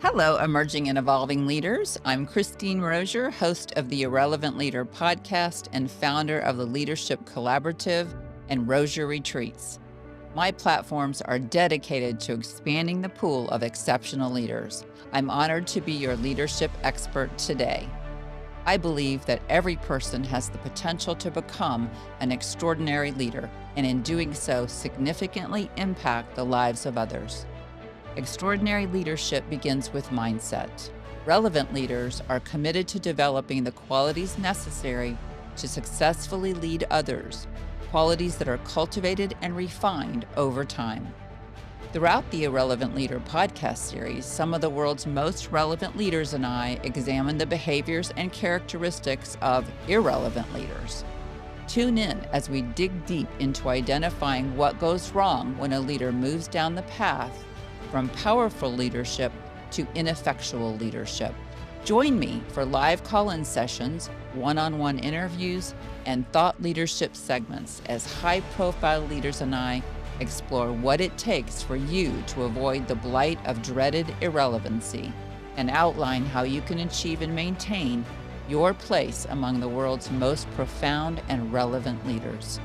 Hello, emerging and evolving leaders. I'm Christine Rozier, host of the Irrelevant Leader podcast and founder of the Leadership Collaborative and Rozier Retreats. My platforms are dedicated to expanding the pool of exceptional leaders. I'm honored to be your leadership expert today. I believe that every person has the potential to become an extraordinary leader, and in doing so, significantly impact the lives of others. Extraordinary leadership begins with mindset. Relevant leaders are committed to developing the qualities necessary to successfully lead others, qualities that are cultivated and refined over time. Throughout the Irrelevant Leader podcast series, some of the world's most relevant leaders and I examine the behaviors and characteristics of irrelevant leaders. Tune in as we dig deep into identifying what goes wrong when a leader moves down the path from powerful leadership to ineffectual leadership. Join me for live call-in sessions, one-on-one interviews, and thought leadership segments as high-profile leaders and I explore what it takes for you to avoid the blight of dreaded irrelevancy and outline how you can achieve and maintain your place among the world's most profound and relevant leaders.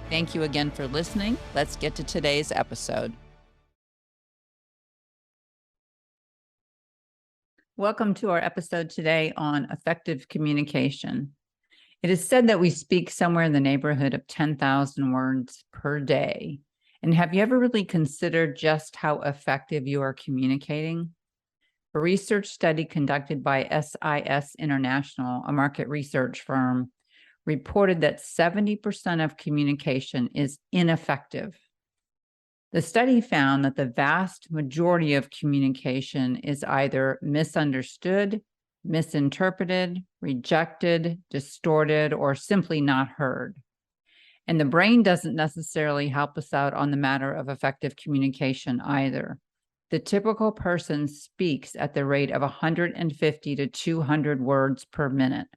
Thank you again for listening. Let's get to today's episode. Welcome to our episode today on effective communication. It is said that we speak somewhere in the neighborhood of 10,000 words per day. And have you ever really considered just how effective you are communicating? A research study conducted by SIS International, a market research firm, reported that 70% of communication is ineffective. The study found that the vast majority of communication is either misunderstood, misinterpreted, rejected, distorted, or simply not heard. And the brain doesn't necessarily help us out on the matter of effective communication either. The typical person speaks at the rate of 150 to 200 words per minute,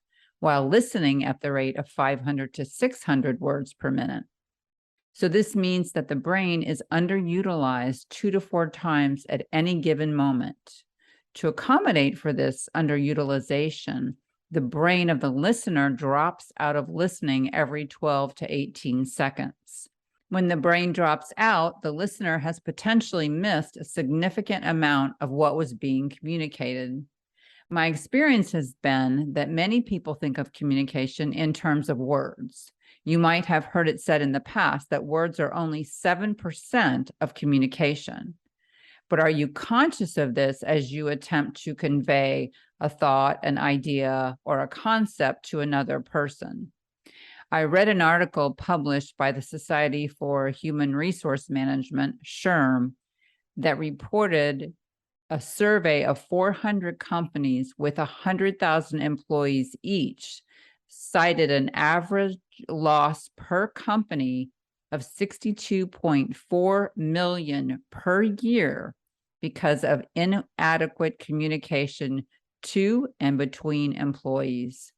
while listening at the rate of 500 to 600 words per minute. So this means that the brain is underutilized 2 to 4 times at any given moment. To accommodate for this underutilization, the brain of the listener drops out of listening every 12 to 18 seconds. When the brain drops out, the listener has potentially missed a significant amount of what was being communicated. My experience has been that many people think of communication in terms of words. You might have heard it said in the past that words are only 7% of communication. But are you conscious of this as you attempt to convey a thought, an idea, or a concept to another person? I read an article published by the Society for Human Resource Management, SHRM, that reported a survey of 400 companies with 100,000 employees each cited an average loss per company of $62.4 million per year because of inadequate communication to and between employees.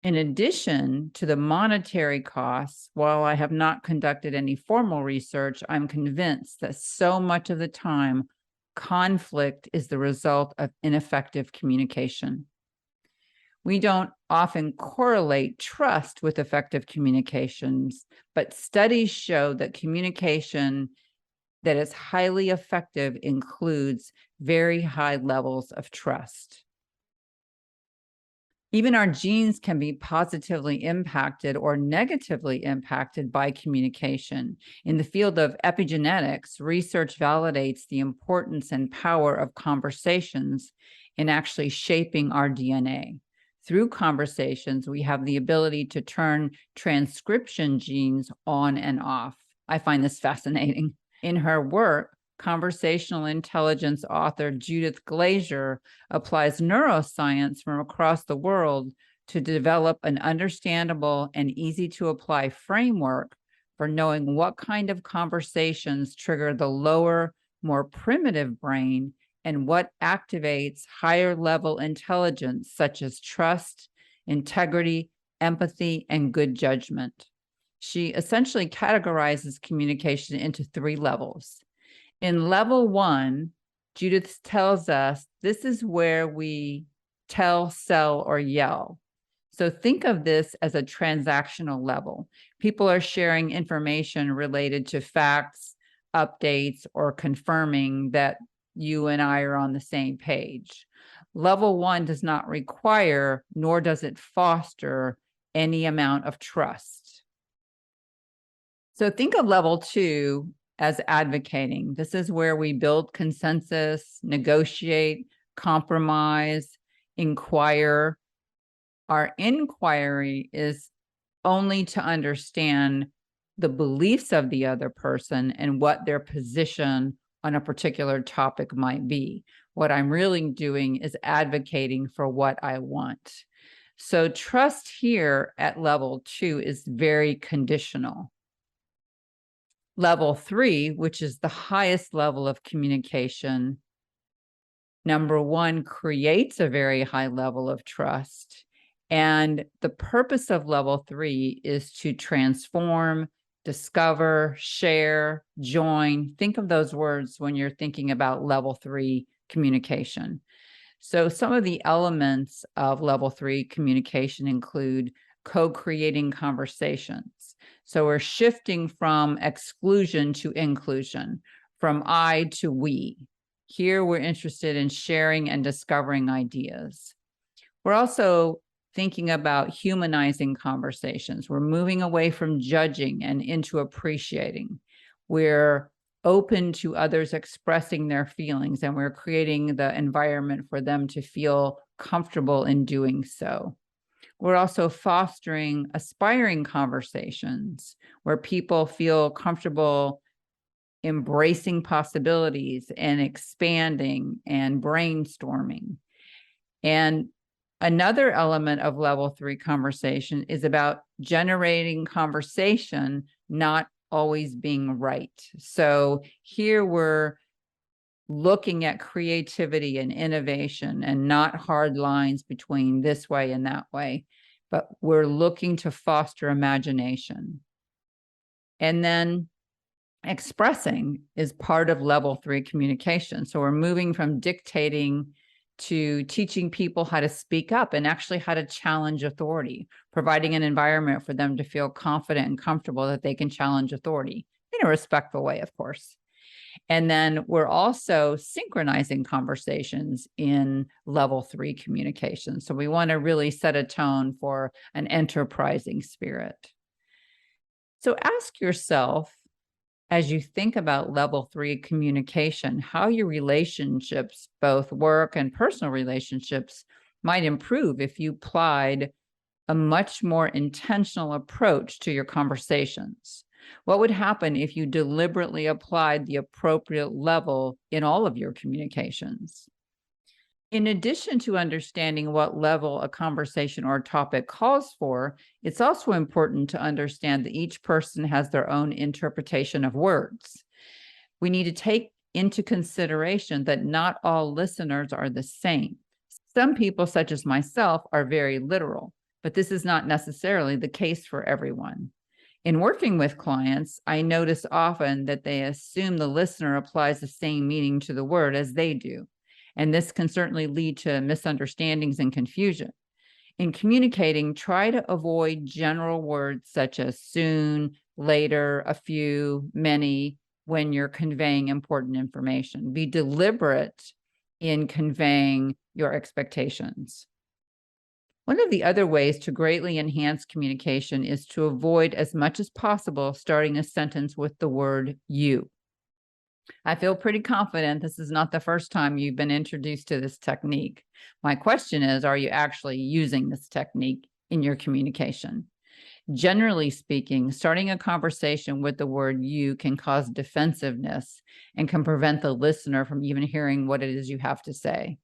In addition to the monetary costs, while I have not conducted any formal research, I'm convinced that so much of the time, conflict is the result of ineffective communication. We don't often correlate trust with effective communications, but studies show that communication that is highly effective includes very high levels of trust. Even our genes can be positively impacted or negatively impacted by communication. In the field of epigenetics, research validates the importance and power of conversations in actually shaping our DNA. Through conversations, we have the ability to turn transcription genes on and off. I find this fascinating. In her work, conversational intelligence author Judith Glaser applies neuroscience from across the world to develop an understandable and easy to apply framework for knowing what kind of conversations trigger the lower, more primitive brain and what activates higher level intelligence such as trust, integrity, empathy, and good judgment. She essentially categorizes communication into 3 levels. In level 1, Judith tells us this is where we tell, sell, or yell. So think of this as a transactional level. People are sharing information related to facts, updates, or confirming that you and I are on the same page. Level 1 does not require, nor does it foster, any amount of trust. So think of level 2 as advocating. This is where we build consensus, negotiate, compromise, inquire. Our inquiry is only to understand the beliefs of the other person and what their position on a particular topic might be. What I'm really doing is advocating for what I want. So trust here at level 2 is very conditional. Level 3, which is the highest level of communication, number 1, creates a very high level of trust. And the purpose of level 3 is to transform, discover, share, join. Think of those words when you're thinking about level 3 communication. So some of the elements of level 3 communication include co-creating conversations. So we're shifting from exclusion to inclusion, from I to we. Here we're interested in sharing and discovering ideas. We're also thinking about humanizing conversations. We're moving away from judging and into appreciating. We're open to others expressing their feelings, and we're creating the environment for them to feel comfortable in doing so. We're also fostering aspiring conversations where people feel comfortable embracing possibilities and expanding and brainstorming. And another element of level 3 conversation is about generating conversation, not always being right. So here we're looking at creativity and innovation and not hard lines between this way and that way, but we're looking to foster imagination. And then expressing is part of level 3 communication. So we're moving from dictating to teaching people how to speak up and actually how to challenge authority, providing an environment for them to feel confident and comfortable that they can challenge authority in a respectful way, of course. And then we're also synchronizing conversations in level 3 communication. So we want to really set a tone for an enterprising spirit. So ask yourself, as you think about level 3 communication, how your relationships, both work and personal relationships, might improve if you applied a much more intentional approach to your conversations. What would happen if you deliberately applied the appropriate level in all of your communications? In addition to understanding what level a conversation or a topic calls for, it's also important to understand that each person has their own interpretation of words. We need to take into consideration that not all listeners are the same. Some people, such as myself, are very literal, but this is not necessarily the case for everyone. In working with clients, I notice often that they assume the listener applies the same meaning to the word as they do. And this can certainly lead to misunderstandings and confusion. In communicating, try to avoid general words such as soon, later, a few, many, when you're conveying important information. Be deliberate in conveying your expectations. One of the other ways to greatly enhance communication is to avoid as much as possible starting a sentence with the word you. I feel pretty confident this is not the first time you've been introduced to this technique. My question is, are you actually using this technique in your communication? Generally speaking, starting a conversation with the word you can cause defensiveness and can prevent the listener from even hearing what it is you have to say.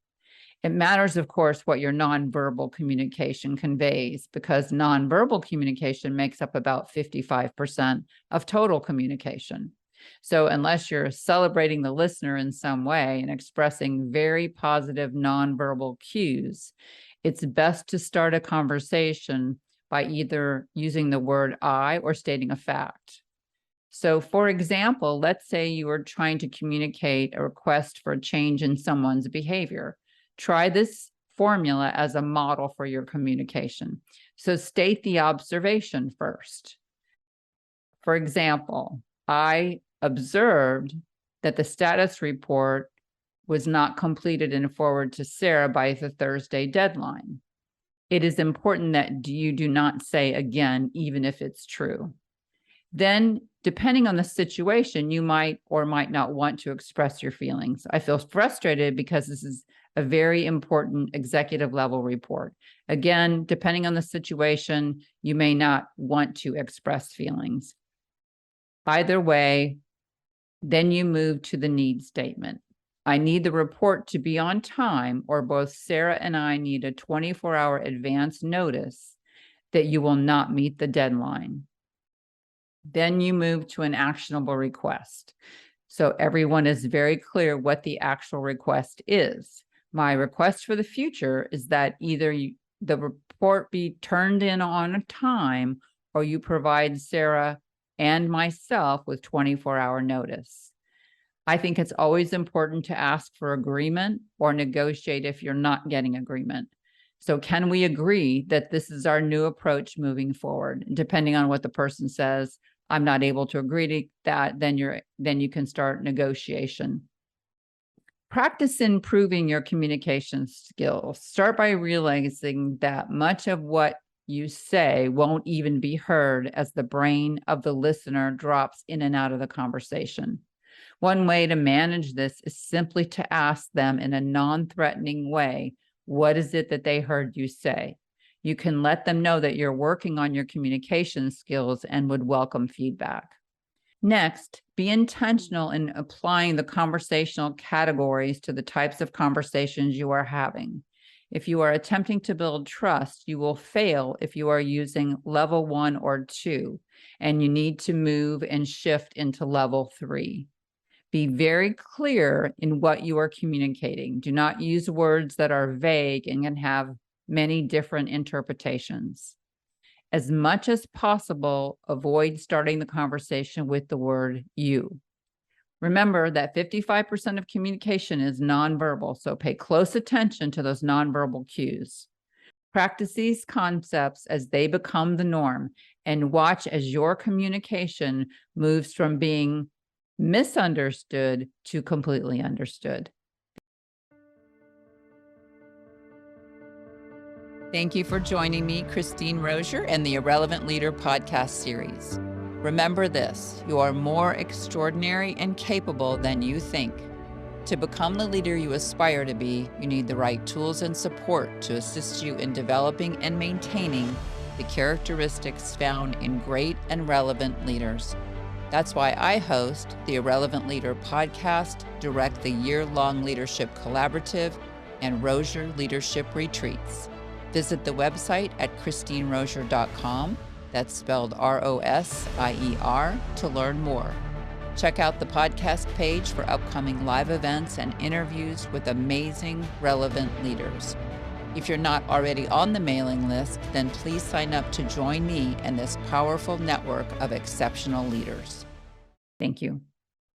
It matters, of course, what your nonverbal communication conveys, because nonverbal communication makes up about 55% of total communication. So unless you're celebrating the listener in some way and expressing very positive nonverbal cues, it's best to start a conversation by either using the word I or stating a fact. So for example, let's say you are trying to communicate a request for a change in someone's behavior. Try this formula as a model for your communication. So state the observation first. For example, I observed that the status report was not completed and forwarded to Sarah by the Thursday deadline. It is important that you do not say again, even if it's true. Then, depending on the situation, you might or might not want to express your feelings. I feel frustrated because this is a very important executive level report. Again, depending on the situation, you may not want to express feelings. Either way, then you move to the need statement. I need the report to be on time, or both Sarah and I need a 24-hour advance notice that you will not meet the deadline. Then you move to an actionable request. So everyone is very clear what the actual request is. My request for the future is that either the report be turned in on time, or you provide Sarah and myself with 24-hour notice. I think it's always important to ask for agreement or negotiate if you're not getting agreement. So can we agree that this is our new approach moving forward? Depending on what the person says, I'm not able to agree to that, then you can start negotiation. Practice improving your communication skills. Start by realizing that much of what you say won't even be heard as the brain of the listener drops in and out of the conversation. One way to manage this is simply to ask them in a non-threatening way, what is it that they heard you say? You can let them know that you're working on your communication skills and would welcome feedback. Next, be intentional in applying the conversational categories to the types of conversations you are having. If you are attempting to build trust, you will fail if you are using level 1 or 2, and you need to move and shift into level 3. Be very clear in what you are communicating. Do not use words that are vague and can have many different interpretations. As much as possible, avoid starting the conversation with the word you. Remember that 55% of communication is nonverbal, so pay close attention to those nonverbal cues. Practice these concepts as they become the norm, and watch as your communication moves from being misunderstood to completely understood. Thank you for joining me, Christine Rozier, and the Irrelevant Leader podcast series. Remember this, you are more extraordinary and capable than you think. To become the leader you aspire to be, you need the right tools and support to assist you in developing and maintaining the characteristics found in great and relevant leaders. That's why I host the Irrelevant Leader podcast, direct the year-long leadership collaborative, and Rozier Leadership Retreats. Visit the website at christinerozier.com, that's spelled R-O-S-I-E-R, to learn more. Check out the podcast page for upcoming live events and interviews with amazing, relevant leaders. If you're not already on the mailing list, then please sign up to join me and this powerful network of exceptional leaders. Thank you.